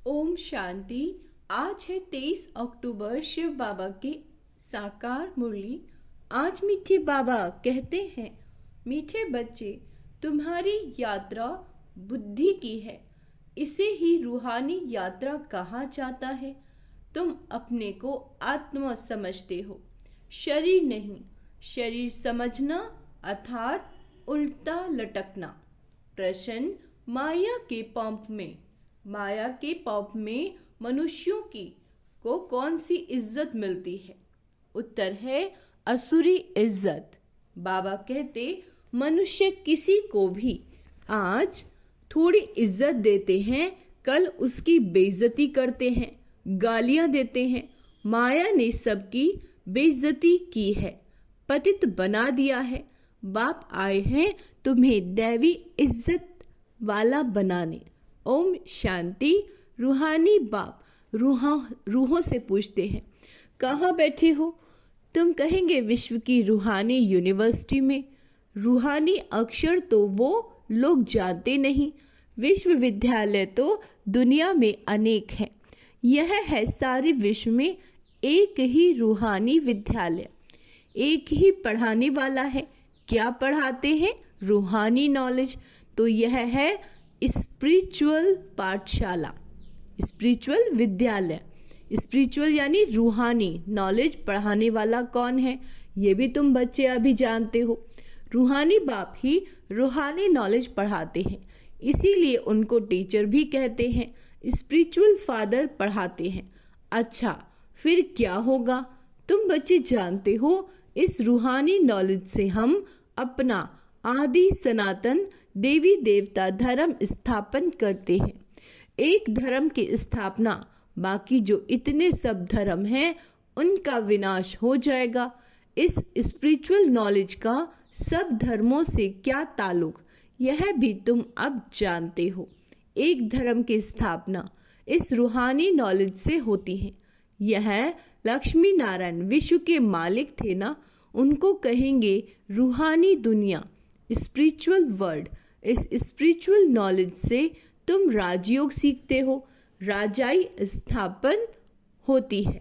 ओम शांति। आज है 23 अक्टूबर, शिव बाबा की साकार मुरली। आज मीठे बाबा कहते हैं, मीठे बच्चे, तुम्हारी यात्रा बुद्धि की है, इसे ही रूहानी यात्रा कहा जाता है। तुम अपने को आत्मा समझते हो, शरीर नहीं। शरीर समझना अर्थात उल्टा लटकना। प्रश्न, माया के पंप में मनुष्यों की को कौन सी इज्जत मिलती है? उत्तर है असुरी इज्जत। बाबा कहते, मनुष्य किसी को भी आज थोड़ी इज्जत देते हैं, कल उसकी बेइज्जती करते हैं, गालियां देते हैं। माया ने सबकी बेइज्जती की है, पतित बना दिया है। बाप आए हैं तुम्हें दैवी इज्जत वाला बनाने। ओम शांति। रूहानी बाप रूहों से पूछते हैं, कहाँ बैठे हो? तुम कहेंगे विश्व की रूहानी यूनिवर्सिटी में। रूहानी अक्षर तो वो लोग जानते नहीं। विश्वविद्यालय तो दुनिया में अनेक हैं। यह है सारे विश्व में एक ही रूहानी विद्यालय, एक ही पढ़ाने वाला है। क्या पढ़ाते हैं? रूहानी नॉलेज। तो यह है स्पिरिचुअल पाठशाला, स्पिरिचुअल विद्यालय। स्पिरिचुअल यानी रूहानी नॉलेज पढ़ाने वाला कौन है? ये भी तुम बच्चे अभी जानते हो। रूहानी बाप ही रूहानी नॉलेज पढ़ाते हैं, इसीलिए उनको टीचर भी कहते हैं। स्पिरिचुअल फादर पढ़ाते हैं। अच्छा, फिर क्या होगा? तुम बच्चे जानते हो, इस रूहानी नॉलेज से हम अपना आदि सनातन देवी देवता धर्म स्थापन करते हैं। एक धर्म की स्थापना, बाकी जो इतने सब धर्म हैं उनका विनाश हो जाएगा। इस स्पिरिचुअल नॉलेज का सब धर्मों से क्या ताल्लुक, यह भी तुम अब जानते हो। एक धर्म की स्थापना इस रूहानी नॉलेज से होती है। यह लक्ष्मी नारायण विश्व के मालिक थे ना, उनको कहेंगे रूहानी दुनिया, स्पिरिचुअल वर्ल्ड। इस स्पिरिचुअल नॉलेज से तुम राजयोग सीखते हो, राजाई स्थापन होती है।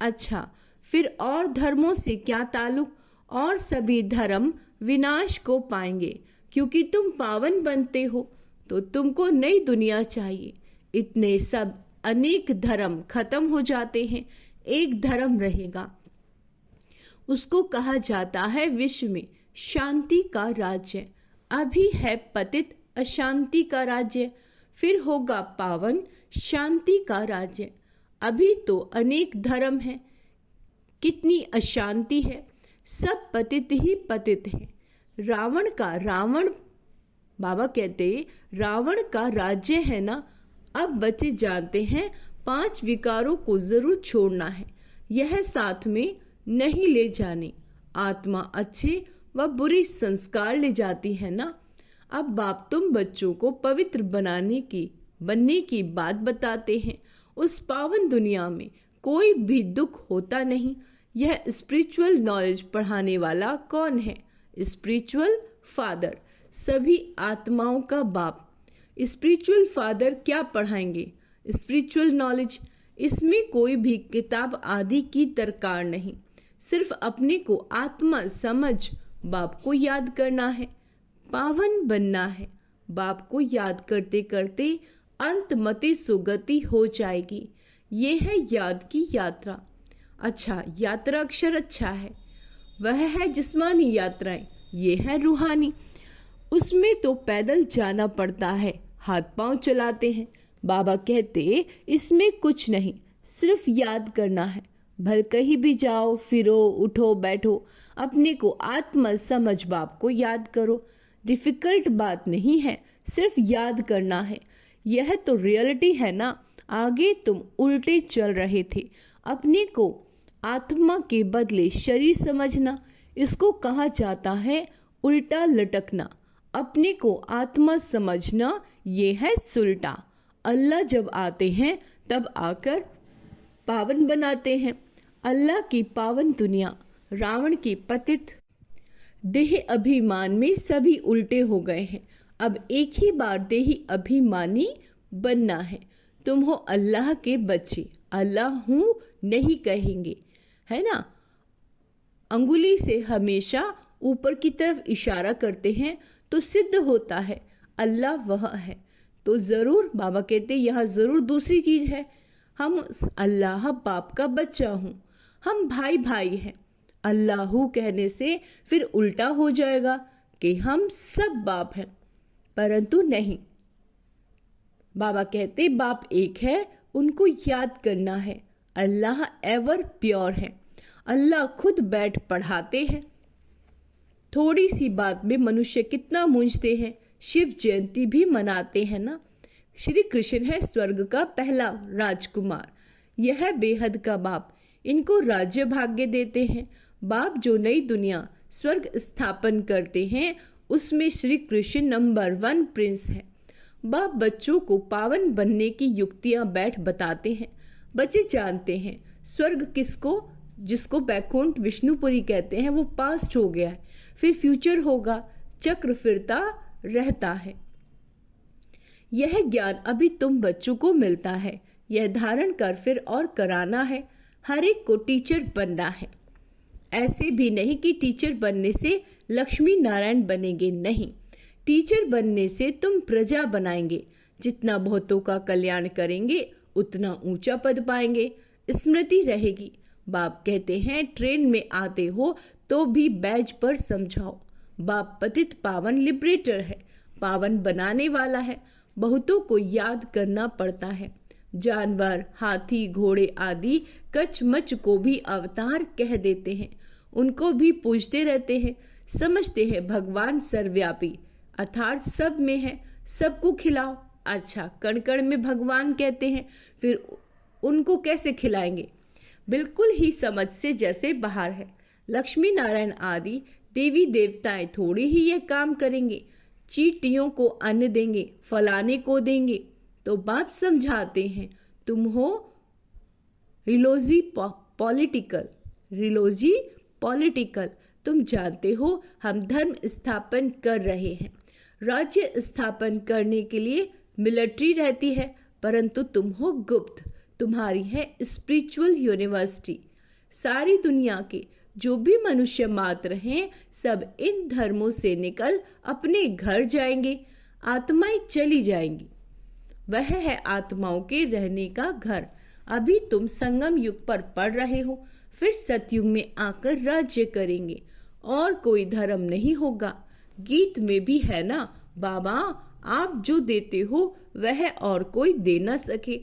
अच्छा, फिर और धर्मों से क्या ताल्लुक? और सभी धर्म विनाश को पाएंगे, क्योंकि तुम पावन बनते हो। तो तुमको नई दुनिया चाहिए। इतने सब अनेक धर्म खत्म हो जाते हैं, एक धर्म रहेगा। उसको कहा जाता है विश्व में शांति का राज्य। अभी है पतित अशांति का राज्य, फिर होगा पावन शांति का राज्य। अभी तो अनेक धर्म हैं, कितनी अशांति है, सब पतित ही पतित हैं। रावण बाबा कहते रावण का राज्य है ना। अब बच्चे जानते हैं 5 विकारों को जरूर छोड़ना है, यह साथ में नहीं ले जाने। आत्मा अच्छे व बुरे संस्कार ले जाती है ना। अब बाप तुम बच्चों को पवित्र बनने की बात बताते हैं। उस पावन दुनिया में कोई भी दुख होता नहीं। यह स्पिरिचुअल नॉलेज पढ़ाने वाला कौन है? स्पिरिचुअल फादर, सभी आत्माओं का बाप। स्पिरिचुअल फादर क्या पढ़ाएंगे? Spiritual knowledge. इसमें कोई भी किताब आदि की दरकार नहीं, सिर्फ अपने को आत्मा समझ बाप को याद करना है, पावन बनना है। बाप को याद करते करते अंतमति सुगति हो जाएगी। ये है याद की यात्रा। अच्छा, यात्रा अक्षर अच्छा है, वह है जिस्मानी यात्राएं, ये है रूहानी। उसमें तो पैदल जाना पड़ता है, हाथ पांव चलाते हैं। बाबा कहते इसमें कुछ नहीं, सिर्फ याद करना है। भल कहीं भी जाओ, फिरो, उठो, बैठो, अपने को आत्मा समझ बाप को याद करो। डिफिकल्ट बात नहीं है, सिर्फ याद करना है। यह तो रियलिटी है ना। आगे तुम उल्टे चल रहे थे, अपने को आत्मा के बदले शरीर समझना, इसको कहा जाता है उल्टा लटकना। अपने को आत्मा समझना, ये है सुल्टा। अल्लाह जब आते हैं तब आकर पावन बनाते हैं। अल्लाह की पावन दुनिया, रावण की पतित देह अभिमान में सभी उल्टे हो गए हैं। अब एक ही बार देही अभिमानी बनना है। तुम हो अल्लाह के बच्चे, अल्लाह हूँ नहीं कहेंगे, है ना। अंगुली से हमेशा ऊपर की तरफ इशारा करते हैं तो सिद्ध होता है अल्लाह वह है। तो ज़रूर बाबा कहते यहाँ ज़रूर दूसरी चीज़ है, हम अल्लाह बाप का बच्चा हूँ, हम भाई भाई हैं। अल्लाहू कहने से फिर उल्टा हो जाएगा कि हम सब बाप हैं, परंतु नहीं। बाबा कहते बाप एक है, उनको याद करना है। अल्लाह एवर प्योर है, अल्लाह खुद बैठ पढ़ाते हैं। थोड़ी सी बात में मनुष्य कितना मूंझते हैं। शिव जयंती भी मनाते हैं ना। श्री कृष्ण है स्वर्ग का पहला राजकुमार, यह है बेहद का बाप, इनको राज्य भाग्य देते हैं। बाप जो नई दुनिया स्वर्ग स्थापन करते हैं उसमें श्री कृष्ण नंबर 1 प्रिंस है। बाप बच्चों को पावन बनने की युक्तियां बैठ बताते हैं। बच्चे जानते हैं स्वर्ग किसको, जिसको बैकुंठ विष्णुपुरी कहते हैं, वो पास्ट हो गया है, फिर फ्यूचर होगा, चक्र फिरता रहता है। यह ज्ञान अभी तुम बच्चों को मिलता है, यह धारण कर फिर और कराना है। हर एक को टीचर बनना है। ऐसे भी नहीं कि टीचर बनने से लक्ष्मी नारायण बनेंगे, नहीं। टीचर बनने से तुम प्रजा बनाएंगे। जितना बहुतों का कल्याण करेंगे उतना ऊंचा पद पाएंगे, स्मृति रहेगी। बाप कहते हैं ट्रेन में आते हो तो भी बैज पर समझाओ। बाप पतित पावन लिबरेटर है, पावन बनाने वाला है। बहुतों को याद करना पड़ता है। जानवर, हाथी, घोड़े आदि कचमच को भी अवतार कह देते हैं, उनको भी पूजते रहते हैं। समझते हैं भगवान सर्वव्यापी अर्थात सब में है, सबको खिलाओ। अच्छा, कण कण में भगवान कहते हैं, फिर उनको कैसे खिलाएंगे? बिल्कुल ही समझ से जैसे बाहर है। लक्ष्मी नारायण आदि देवी देवताएं थोड़ी ही यह काम करेंगे, चींटियों को अन्न देंगे, फलाने को देंगे। तो बाप समझाते हैं तुम हो रिलोजी पॉलिटिकल, तुम जानते हो हम धर्म स्थापन कर रहे हैं। राज्य स्थापन करने के लिए मिलिट्री रहती है, परंतु तुम हो गुप्त, तुम्हारी है स्पिरिचुअल यूनिवर्सिटी। सारी दुनिया के जो भी मनुष्य मात्र हैं सब इन धर्मों से निकल अपने घर जाएंगे, आत्माएं चली जाएंगी। वह है आत्माओं के रहने का घर। अभी तुम संगम युग पर पढ़ रहे हो, फिर सतयुग में आकर राज्य करेंगे और कोई धर्म नहीं होगा। गीत में भी है ना, बाबा आप जो देते हो वह और कोई दे न सके।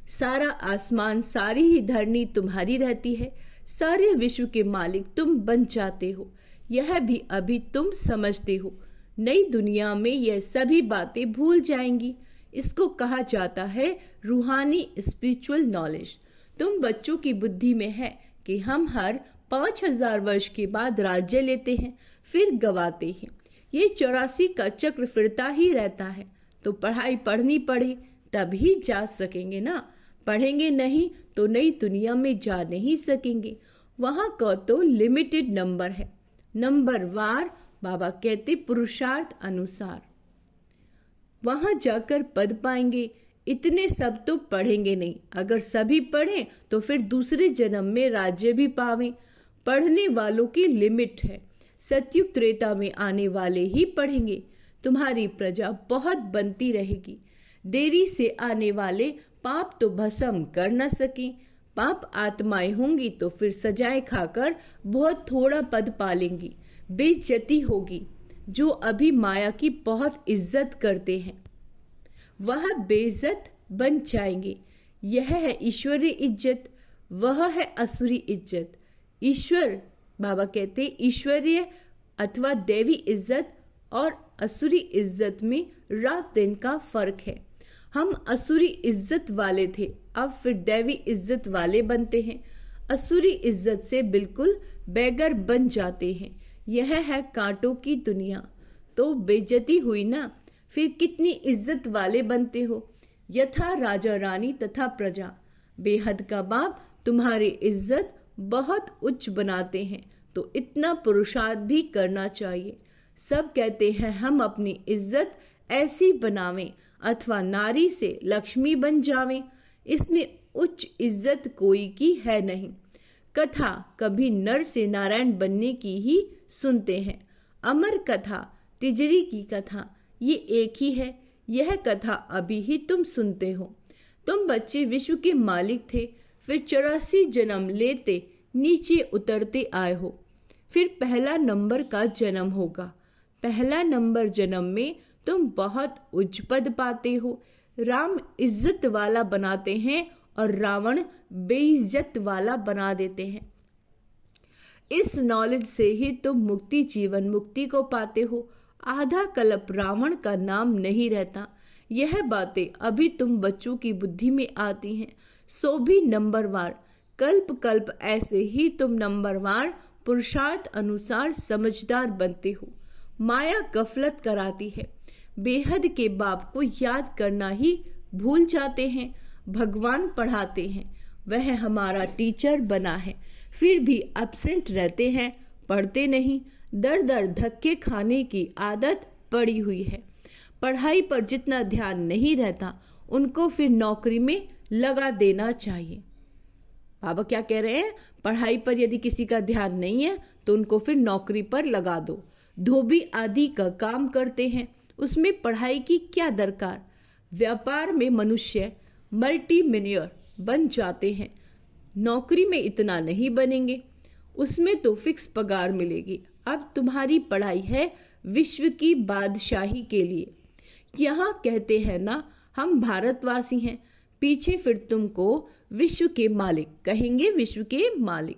सारा आसमान, सारी ही धरनी तुम्हारी रहती है, सारे विश्व के मालिक तुम बन जाते हो। यह भी अभी तुम समझते हो। नई दुनिया में यह सभी बातें भूल जाएंगी। इसको कहा जाता है रूहानी स्पिरिचुअल नॉलेज। तुम बच्चों की बुद्धि में है कि हम हर 5000 वर्ष के बाद राज्य लेते हैं, फिर गवाते हैं। ये 84 का चक्र फिरता ही रहता है। तो पढ़ाई पढ़नी पड़े तभी जा सकेंगे ना, पढ़ेंगे नहीं तो नई दुनिया में जा नहीं सकेंगे। वहाँ का तो लिमिटेड नंबर है, नंबर वार। बाबा कहते पुरुषार्थ अनुसार वहाँ जाकर पद पाएंगे। इतने सब तो पढ़ेंगे नहीं, अगर सभी पढ़ें तो फिर दूसरे जन्म में राज्य भी पावें। पढ़ने वालों की लिमिट है, सतयुग त्रेता में आने वाले ही पढ़ेंगे। तुम्हारी प्रजा बहुत बनती रहेगी। देरी से आने वाले पाप तो भस्म कर न सकें। पाप आत्माएं होंगी तो फिर सजाए खाकर बहुत थोड़ा पद पालेंगी, बेइज्जती होगी। जो अभी माया की बहुत इज्जत करते हैं वह बेइज्जत बन जाएंगे। यह है ईश्वरीय इज्जत, वह है असुरी इज्जत। ईश्वर, बाबा कहते ईश्वरीय अथवा देवी इज्जत और असुरी इज्जत में रात दिन का फर्क है। हम असुरी इज्जत वाले थे, अब फिर देवी इज्जत वाले बनते हैं। असुरी इज्जत से बिल्कुल बेगर बन जाते हैं। यह है कांटों की दुनिया। तो बेइज्जती हुई ना, फिर कितनी इज्जत वाले बनते हो। यथा राजा रानी तथा प्रजा। बेहद का बाप तुम्हारी इज्जत बहुत उच्च बनाते हैं, तो इतना पुरुषार्थ भी करना चाहिए। सब कहते हैं हम अपनी इज्जत ऐसी बनावें, अथवा नारी से लक्ष्मी बन जावें, इसमें उच्च इज्जत कोई की है नहीं। कथा कभी नर से नारायण बनने की ही सुनते हैं। अमर कथा, तिजरी की कथा, ये एक ही है। यह कथा अभी ही तुम सुनते हो। तुम बच्चे विश्व के मालिक थे, फिर 84 जन्म लेते नीचे उतरते आए हो, फिर पहला नंबर का जन्म होगा। पहला नंबर जन्म में तुम बहुत उच्च पद पाते हो। राम इज्जत वाला बनाते हैं और रावण बेइज्जत वाला बना देते हैं। इस नॉलेज से ही तुम मुक्ति, जीवन मुक्ति को पाते हो। आधा कल्प रावण का नाम नहीं रहता। यह बातें अभी तुम बच्चों की बुद्धि में आती हैं, सो भी नंबरवार। कल्प कल्प ऐसे ही तुम नंबरवार पुरुषार्थ अनुसार समझदार बनते हो। माया गफलत कराती है। बेहद के बाप को याद करना ही भूल जाते हैं। भगवान पढ़ाते हैं, वह हमारा टीचर बना है, फिर भी एब्सेंट रहते हैं, पढ़ते नहीं। दर दर धक्के खाने की आदत पड़ी हुई है। पढ़ाई पर जितना ध्यान नहीं रहता, उनको फिर नौकरी में लगा देना चाहिए। बाबा क्या कह रहे हैं? पढ़ाई पर यदि किसी का ध्यान नहीं है तो उनको फिर नौकरी पर लगा दो। धोबी आदि का काम करते हैं, उसमें पढ़ाई की क्या दरकार। व्यापार में मनुष्य मल्टी मिलियनेयर बन जाते हैं, नौकरी में इतना नहीं बनेंगे, उसमें तो फिक्स पगार मिलेगी। अब तुम्हारी पढ़ाई है विश्व की बादशाही के लिए। यहाँ कहते हैं ना, हम भारतवासी हैं, पीछे फिर तुमको विश्व के मालिक कहेंगे, विश्व के मालिक।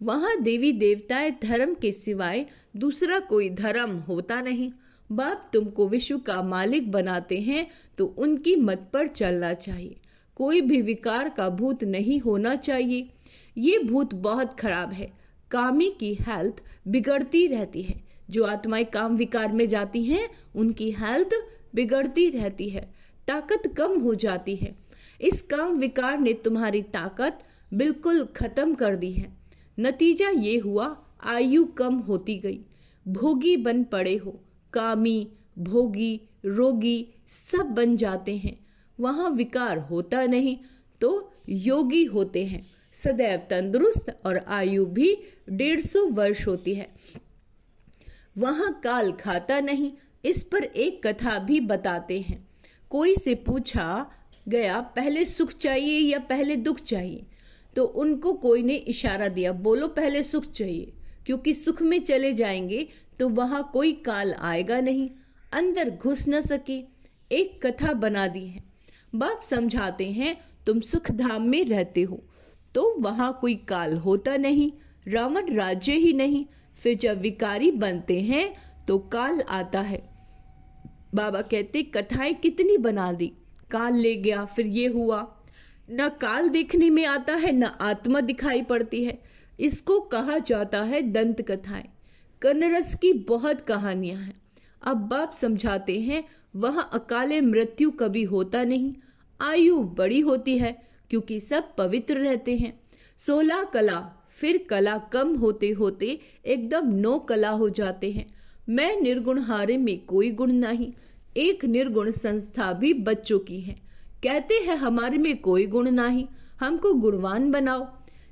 वहाँ देवी देवताएं धर्म के सिवाय दूसरा कोई धर्म होता नहीं। बाप तुमको विश्व का मालिक बनाते हैं तो उनकी मत पर चलना चाहिए। कोई भी विकार का भूत नहीं होना चाहिए। ये भूत बहुत खराब है। कामी की हेल्थ बिगड़ती रहती है। जो आत्माएं काम विकार में जाती हैं उनकी हेल्थ बिगड़ती रहती है, ताकत कम हो जाती है। इस काम विकार ने तुम्हारी ताकत बिल्कुल खत्म कर दी है। नतीजा ये हुआ, आयु कम होती गई, भोगी बन पड़े हो। कामी, भोगी, रोगी सब बन जाते हैं। वहाँ विकार होता नहीं तो योगी होते हैं, सदैव तंदुरुस्त, और आयु भी 150 वर्ष होती है। वहाँ काल खाता नहीं। इस पर एक कथा भी बताते हैं। कोई से पूछा गया, पहले सुख चाहिए या पहले दुख चाहिए? तो उनको कोई ने इशारा दिया, बोलो पहले सुख चाहिए, क्योंकि सुख में चले जाएंगे तो वहाँ कोई काल आएगा नहीं, अंदर घुस न सके। एक कथा बना दी है। बाप समझाते हैं, तुम सुख धाम में रहते हो तो वहाँ कोई काल होता नहीं, रावण राज्य ही नहीं। फिर जब विकारी बनते हैं तो काल आता है। बाबा कहते, कथाएं कितनी बना दी, काल ले गया, फिर ये हुआ। न काल देखने में आता है, न आत्मा दिखाई पड़ती है। इसको कहा जाता है दंत कथाएं। कन्नरस की बहुत कहानियां हैं। अब बाप समझाते हैं, वहाँ अकाले मृत्यु कभी होता नहीं, आयु बड़ी होती है, क्योंकि सब पवित्र रहते हैं। 16 कला, फिर कला कम होते होते एकदम 9 कला हो जाते हैं। मैं निर्गुण हारे में कोई गुण नहीं। एक निर्गुण संस्था भी बच्चों की है। कहते हैं हमारे में कोई गुण नहीं, हमको गुणवान बनाओ,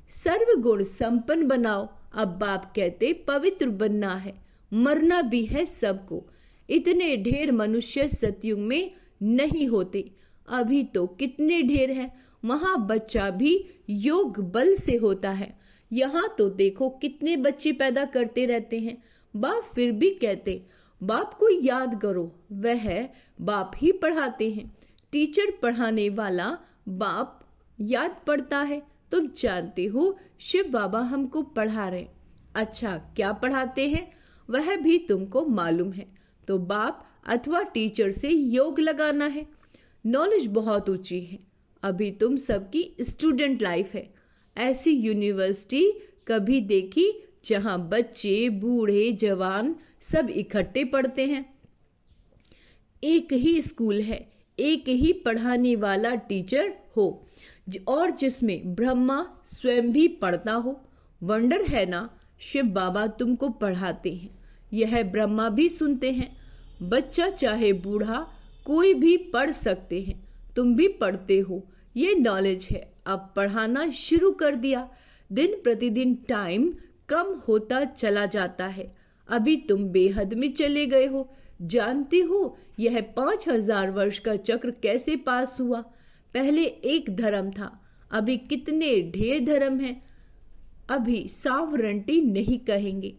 सर्व गुण संपन्न बनाओ। अब बाप कहते पवित्र बनना है, मरना भी है सबको। इतने ढेर मनुष्य सतयुग में नहीं होते, अभी तो कितने ढेर हैं। वहाँ बच्चा भी योग बल से होता है, यहाँ तो देखो कितने बच्चे पैदा करते रहते हैं। बाप फिर भी कहते, बाप को याद करो, वह बाप ही पढ़ाते हैं। टीचर पढ़ाने वाला बाप याद पड़ता है। तुम जानते हो शिव बाबा हमको पढ़ा रहे। अच्छा, क्या पढ़ाते हैं वह भी तुमको मालूम है। तो बाप अथवा टीचर से योग लगाना है। नॉलेज बहुत ऊंची है। अभी तुम सबकी स्टूडेंट लाइफ है। ऐसी यूनिवर्सिटी कभी देखी जहां बच्चे, बूढ़े, जवान सब इकट्ठे पढ़ते हैं। एक ही स्कूल है, एक ही पढ़ाने वाला टीचर हो, और जिसमें ब्रह्मा स्वयं भी पढ़ता हो। वंडर है ना, शिव बाबा तुमको पढ़ाते हैं, यह ब्रह्मा भी सुनते हैं। बच्चा चाहे बूढ़ा कोई भी पढ़ सकते हैं, तुम भी पढ़ते हो, ये नॉलेज है। अब पढ़ाना शुरू कर दिया। दिन प्रतिदिन टाइम कम होता चला जाता है। अभी तुम बेहद में चले गए हो। जानते हो यह 5000 वर्ष का चक्र कैसे पास हुआ? पहले एक धर्म था, अभी कितने ढेर धर्म हैं। अभी सावरंटी नहीं कहेंगे।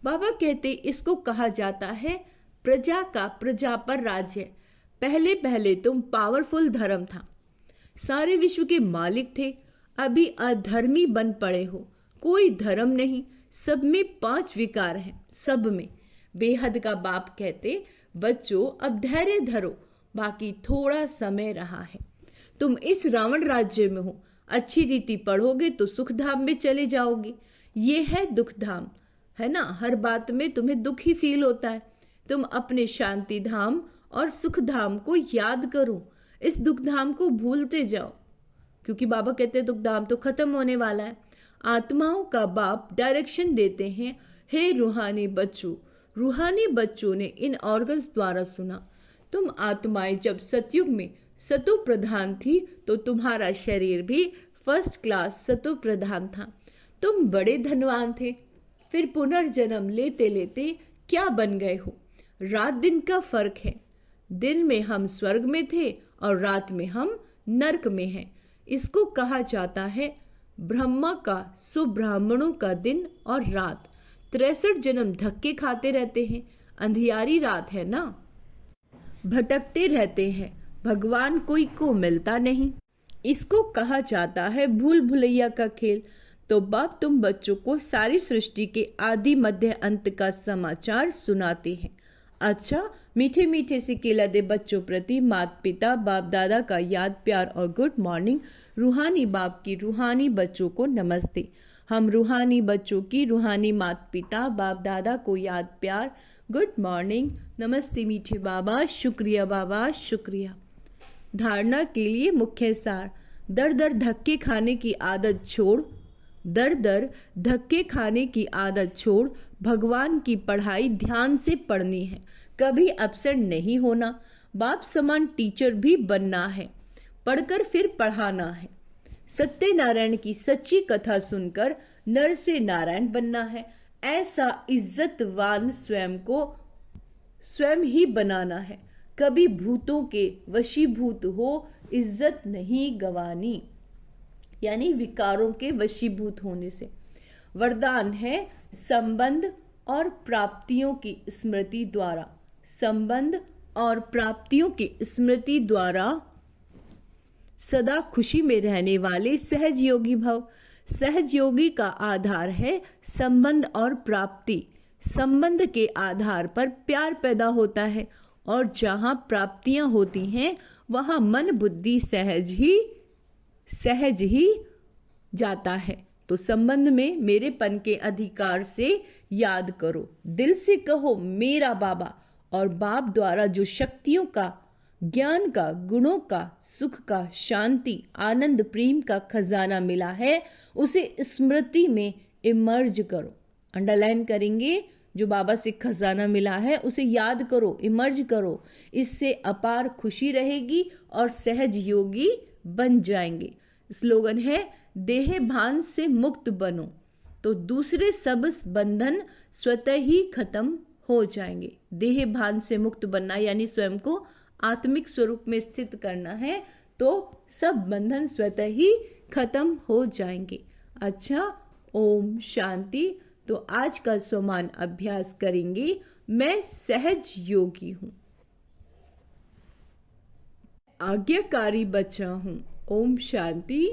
बाबा कहते इसको कहा जाता है प्रजा का प्रजा पर राज्य। पहले पहले तुम पावरफुल धर्म था, सारे विश्व के मालिक थे। अभी अधर्मी बन पड़े हो। कोई धर्म नहीं, सब में 5 विकार हैं, सब में। बेहद का बाप कहते बच्चों अब धैर्य धरो, बाकी थोड़ा समय रहा है। तुम इस रावण राज्य में हो। अच्छी रीति पढ़ोगे तो सुखधाम में चले जाओगे। ये है दुखधाम, है ना। हर बात में तुम्हें दुख ही फील होता है। तुम अपने शांति धाम और सुख धाम को याद करो, इस दुख धाम को भूलते जाओ, क्योंकि बाबा कहते हैं दुख धाम तो खत्म होने वाला है। आत्माओं का बाप डायरेक्शन देते हैं, हे रूहानी बच्चों। रूहानी बच्चों ने इन ऑर्गन्स द्वारा सुना। तुम आत्माएं जब सतयुग में सतो प्रधान थी तो तुम्हारा शरीर भी फर्स्ट क्लास सतो प्रधान था। तुम बड़े धनवान थे, फिर पुनर्जन्म लेते लेते क्या बन गए हो? रात दिन का फर्क है। दिन में हम स्वर्ग में थे और रात में हम नरक में हैं। इसको कहा जाता है ब्रह्मा का सुब्राह्मणों का दिन और रात। 63 जन्म धक्के खाते रहते हैं। अंधियारी रात है ना, भटकते रहते हैं, भगवान कोई को मिलता नहीं। इसको कहा जाता है भूल भुलैया का खेल। तो बाप तुम बच्चों को सारी सृष्टि के आदि मध्य अंत का समाचार सुनाते हैं। अच्छा, मीठे मीठे से केला दे बच्चों प्रति माता पिता बाप दादा का याद प्यार और गुड मॉर्निंग। रूहानी बाप की रूहानी बच्चों को नमस्ते। हम रूहानी बच्चों की रूहानी माता पिता बाप दादा को याद प्यार गुड मॉर्निंग। नमस्ते मीठे बाबा, शुक्रिया बाबा, शुक्रिया। धारणा के लिए मुख्य सार। दर दर धक्के खाने की आदत छोड़, दर दर धक्के खाने की आदत छोड़। भगवान की पढ़ाई ध्यान से पढ़नी है, कभी अपसेट नहीं होना। बाप समान टीचर भी बनना है, पढ़कर फिर पढ़ाना है। सत्यनारायण की सच्ची कथा सुनकर नर से नारायण बनना है। ऐसा इज्जतवान स्वयं को स्वयं ही बनाना है। कभी भूतों के वशीभूत हो, इज्जत नहीं गवानी, यानी विकारों के वशीभूत होने से। वरदान है संबंध और प्राप्तियों की स्मृति द्वारा। संबंध और प्राप्तियों की स्मृति द्वारा सदा खुशी में रहने वाले सहज योगी भव। सहज योगी का आधार है संबंध और प्राप्ति। संबंध के आधार पर प्यार पैदा होता है और जहाँ प्राप्तियां होती हैं वहाँ मन बुद्धि सहज ही जाता है। तो संबंध में मेरेपन के अधिकार से याद करो, दिल से कहो मेरा बाबा। और बाप द्वारा जो शक्तियों का, ज्ञान का, गुणों का, सुख का, शांति, आनंद, प्रेम का खजाना मिला है उसे स्मृति में इमर्ज करो। अंडरलाइन करेंगे, जो बाबा से खजाना मिला है उसे याद करो, इमर्ज करो। इससे अपार खुशी रहेगी और सहज योगी बन जाएंगे। स्लोगन है देह भान से मुक्त बनो, तो दूसरे सब बंधन स्वतः ही खत्म हो जाएंगे। देह भान से मुक्त बनना यानी स्वयं को आत्मिक स्वरूप में स्थित करना है, तो सब बंधन स्वतः ही खत्म हो जाएंगे। अच्छा, ओम शांति। तो आज का स्वमान अभ्यास करेंगे। मैं सहज योगी हूँ, आज्ञाकारी बच्चा हूँ। ओम शांति।